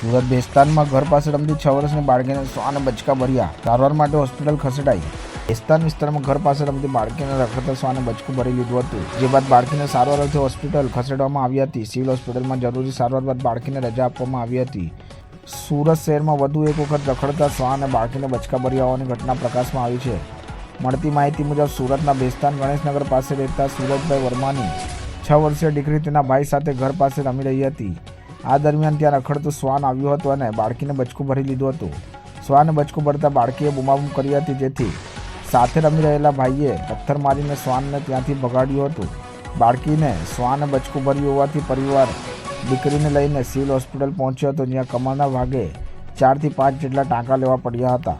સુરત બેસ્તાનમાં ઘર પાસે રમતી 6 વર્ષની બાળકીને શ્વાન બચકા ભર્યા, સારવાર માટે હોસ્પિટલ ખસેડાઈ। બેસ્તાન વિસ્તારમાં ઘર પાસે રમતી બાળકીને રખડતા શ્વાને બચકું ભરી લીધું હતું, જે બાદ બાળકીને સારવાર અર્થે હોસ્પિટલ ખસેડવામાં આવી હતી। સિવિલ હોસ્પિટલમાં જરૂરી સારવાર બાદ બાળકીને રજા આપવામાં આવી હતી। સુરત શહેરમાં વધુ એક વખત રખડતા શ્વાને બાળકીને બચકા ભર્યા હોવાની ઘટના પ્રકાશમાં આવી છે। મળતી માહિતી મુજબ સુરતના બેસ્તાન ગણેશનગર પાસે રહેતા સુરજભાઈ વર્માની 6 વર્ષીય દીકરી તેના ભાઈ સાથે ઘર પાસે રમી રહી હતી। આ દરમિયાન ત્યાં રખડતું શ્વાન આવ્યું હતું અને બાળકીને બચકું ભરી લીધું હતું। શ્વાને બચકું ભરતા બાળકીએ બૂમાબૂમ કરી હતી, જેથી સાથે રમી રહેલા ભાઈએ પથ્થર મારીને શ્વાનને ત્યાંથી ભગાડ્યું હતું। બાળકીને શ્વાને બચકું ભર્યું હોવાથી પરિવાર દીકરીને લઈને સિવિલ હોસ્પિટલ પહોંચ્યો હતો, જ્યાં કમરના ભાગે 4 થી 5 જેટલા ટાંકા લેવા પડ્યા હતા।